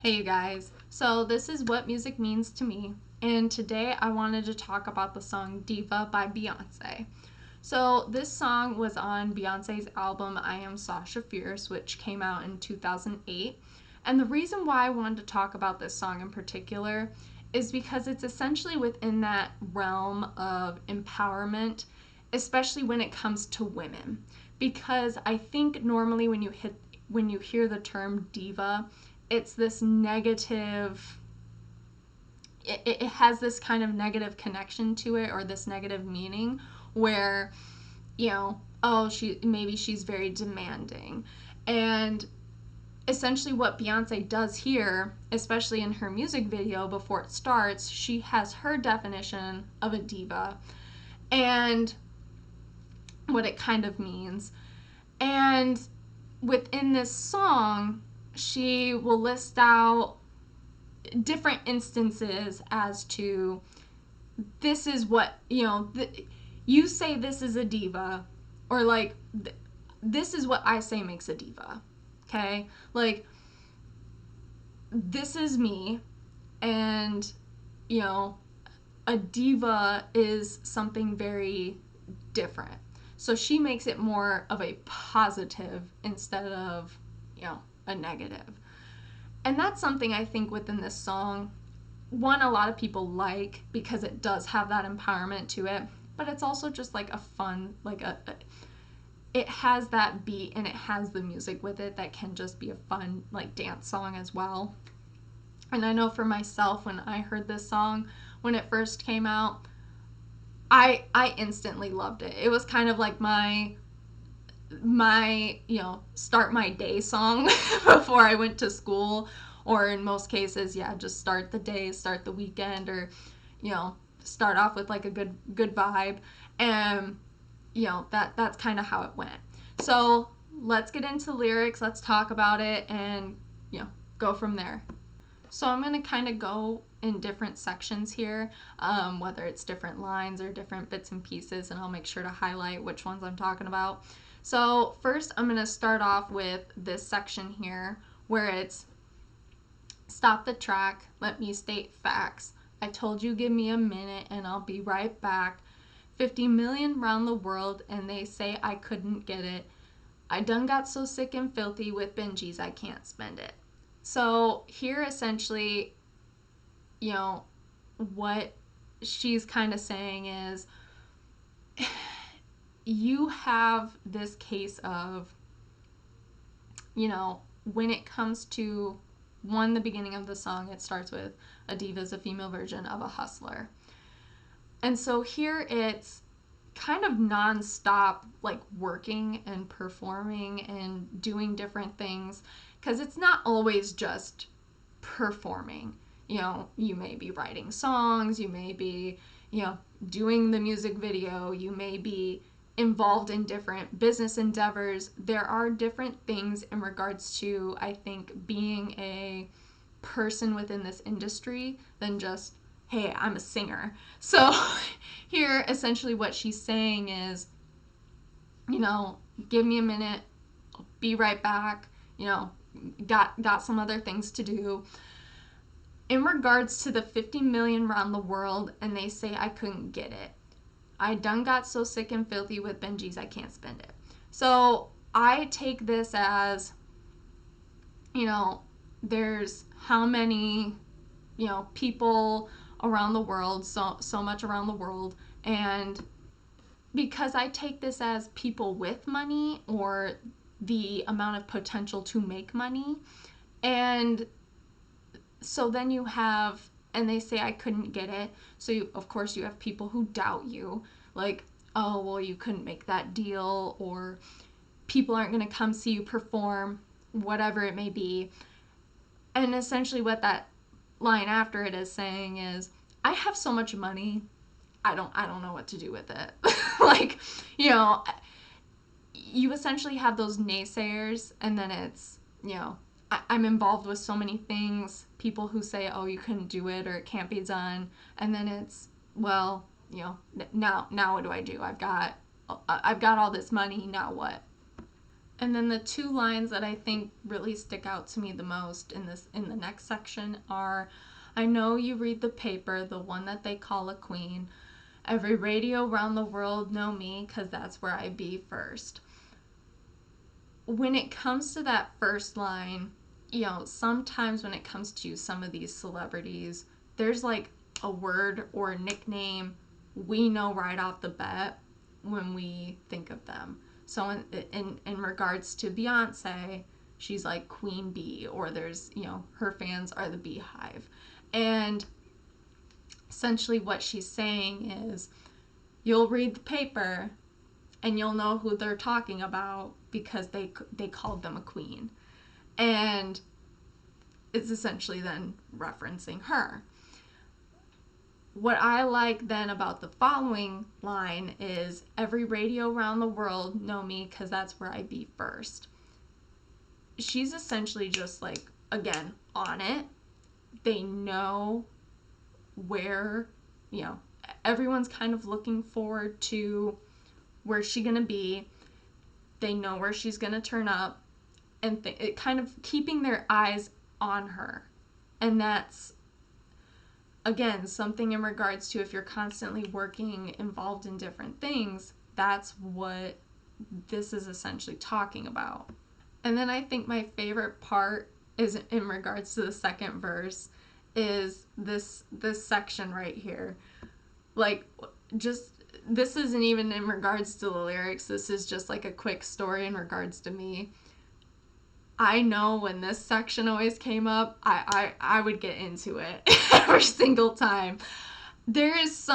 Hey you guys, so this is What Music Means to Me, and today I wanted to talk about the song Diva by Beyonce. So this song was on Beyonce's album I Am Sasha Fierce, which came out in 2008. And the reason why I wanted to talk about this song in particular is because it's essentially within that realm of empowerment, especially when it comes to women. Because I think normally when you hear the term diva, it's this negative, it has this kind of negative connection to it, or this negative meaning where, oh, she's very demanding. And essentially what Beyonce does here, especially in her music video before it starts, she has her definition of a diva and what it kind of means. And within this song, she will list out different instances as to this is what, you say this is a diva, or like, this is what I say makes a diva. Okay? Like, this is me, and, a diva is something very different. So she makes it more of a positive instead of, a negative. And that's something I think within this song, one, a lot of people like because it does have that empowerment to it, but it's also just like a fun, it has that beat and it has the music with it that can just be a fun, like, dance song as well. And I know for myself, when I heard this song, when it first came out, I instantly loved it. It was kind of like my start my day song before I went to school, or in most cases, yeah, just start the day, start the weekend, or start off with like a good vibe. And that's kind of how it went. So let's get into lyrics, let's talk about it, and go from there. So I'm going to kind of go in different sections here, whether it's different lines or different bits and pieces, and I'll make sure to highlight which ones I'm talking about. So first I'm going to start off with this section here where it's, stop the track, let me state facts. I told you give me a minute and I'll be right back. 50 million round the world and they say I couldn't get it. I done got so sick and filthy with Benjis I can't spend it. So here essentially, what she's kind of saying is, you have this case of, when it comes to, the beginning of the song, it starts with a diva is a female version of a hustler. And so here it's kind of non-stop, like, working and performing and doing different things, because it's not always just performing. You may be writing songs, you may be, doing the music video, you may be involved in different business endeavors. There are different things in regards to, I think, being a person within this industry than just, hey, I'm a singer. So here, essentially what she's saying is, give me a minute, I'll be right back, got some other things to do. In regards to the 50 million around the world and they say I couldn't get it. I done got so sick and filthy with Benjis I can't spend it. So I take this as, there's how many, people around the world, so much around the world, and because I take this as people with money or the amount of potential to make money, and so then you have, and they say I couldn't get it, so of course you have people who doubt you, like, oh, well, you couldn't make that deal, or people aren't going to come see you perform, whatever it may be. And essentially what that line after it is saying is, I have so much money, I don't know what to do with it. Like, you essentially have those naysayers, and then it's, I'm involved with so many things, people who say, oh, you couldn't do it, or it can't be done, and then it's, well, now what do I do? I've got all this money, now what? And then the two lines that I think really stick out to me the most in the next section are, I know you read the paper, the one that they call a queen. Every radio around the world know me, 'cause that's where I be first. When it comes to that first line, sometimes when it comes to some of these celebrities, there's like a word or a nickname we know right off the bat when we think of them. So in regards to Beyonce, she's like Queen Bee, or there's, her fans are the Beehive. And essentially what she's saying is, you'll read the paper and you'll know who they're talking about because they called them a queen. And it's essentially then referencing her. What I like then about the following line is, every radio around the world know me, 'cause that's where I be first. She's essentially just like, again, on it. They know where, everyone's kind of looking forward to where's she gonna be. They know where she's gonna turn up, and it kind of keeping their eyes on her. And that's, again, something in regards to if you're constantly working, involved in different things, that's what this is essentially talking about. And then I think my favorite part is in regards to the second verse is this section right here. Like, just, this isn't even in regards to the lyrics. This is just like a quick story in regards to me. I know when this section always came up, I would get into it every single time. There is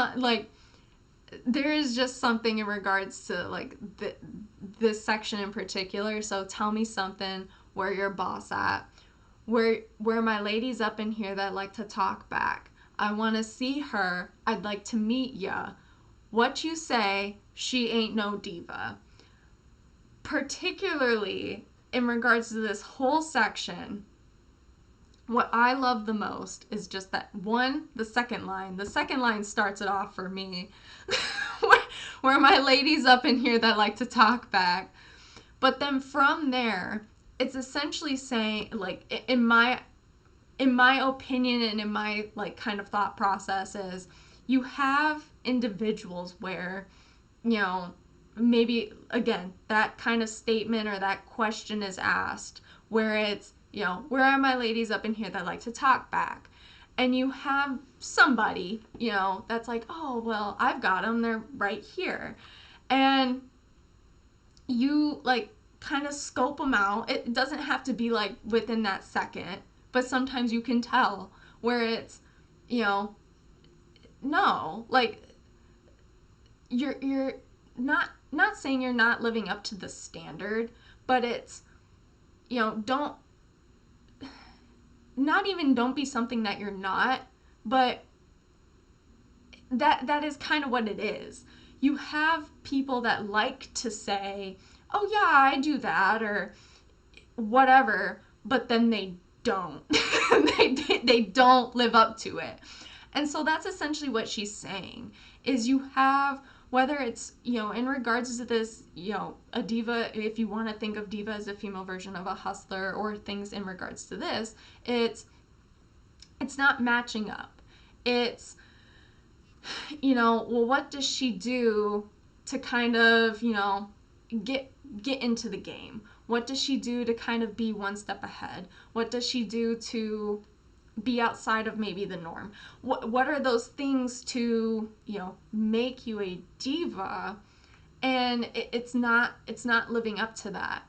just something in regards to like this section in particular. So tell me something, where your boss at, where my ladies up in here that like to talk back. I want to see her. I'd like to meet ya. What you say, she ain't no diva. Particularly in regards to this whole section, what I love the most is just that one, the second line. The second line starts it off for me. where my ladies up in here that like to talk back. But then from there, it's essentially saying, like, in my opinion and in my like kind of thought process is, you have individuals where, maybe, again, that kind of statement or that question is asked where it's, where are my ladies up in here that like to talk back? And you have somebody, that's like, oh, well, I've got them. They're right here. And you like kind of scope them out. It doesn't have to be like within that second, but sometimes you can tell where it's, no, like you're not saying you're not living up to the standard, but it's, don't be something that you're not, but that is kind of what it is. You have people that like to say, oh yeah, I do that, or whatever, but then they don't. they don't live up to it. And so that's essentially what she's saying, is you have, whether it's, in regards to this, a diva, if you want to think of diva as a female version of a hustler, or things in regards to this, it's not matching up. It's, well, what does she do to kind of, get into the game? What does she do to kind of be one step ahead? What does she do to be outside of maybe the norm? What are those things to, make you a diva? And it's not living up to that.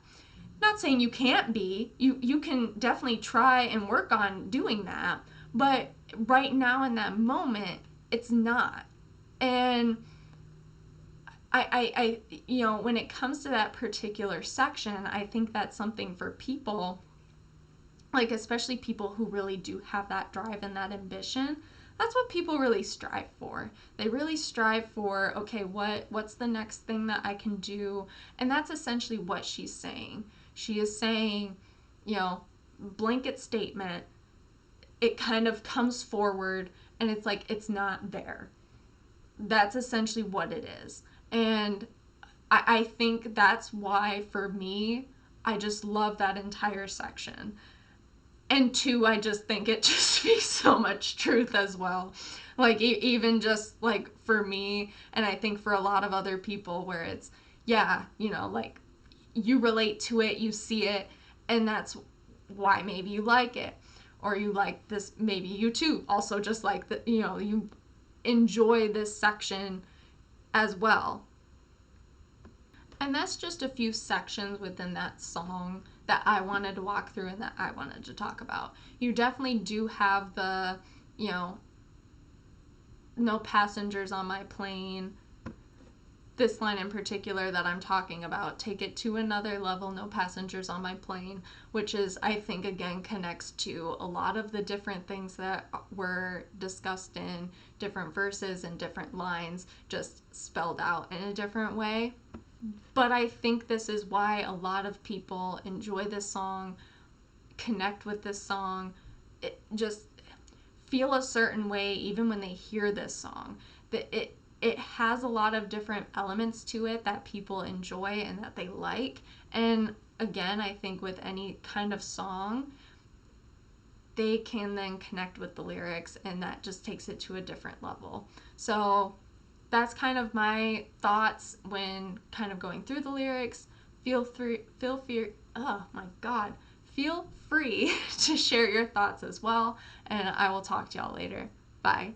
Not saying you can't be. You can definitely try and work on doing that, but right now in that moment, it's not. And I when it comes to that particular section, I think that's something for people, like especially people who really do have that drive and that ambition. That's what people really strive for. They really strive for, okay, what's the next thing that I can do? And that's essentially what she's saying. She is saying, blanket statement, it kind of comes forward and it's like, it's not there. That's essentially what it is. And I think that's why, for me, I just love that entire section. And two, I just think it just speaks so much truth as well. Like, even just like for me, and I think for a lot of other people, where it's, yeah, you know, like you relate to it, you see it, and that's why maybe you like it. Or you like this, maybe you too also just like the, you know, you enjoy this section as well. And that's just a few sections within that song that I wanted to walk through and that I wanted to talk about. You definitely do have the, you know, no passengers on my plane. This line in particular that I'm talking about, take it to another level, no passengers on my plane, which is, I think, again, connects to a lot of the different things that were discussed in different verses and different lines, just spelled out in a different way. But I think this is why a lot of people enjoy this song, connect with this song, just feel a certain way even when they hear this song. That it has a lot of different elements to it that people enjoy and that they like. And again, I think with any kind of song, they can then connect with the lyrics, and that just takes it to a different level. So that's kind of my thoughts when kind of going through the lyrics. Feel free to share your thoughts as well, and I will talk to y'all later. Bye.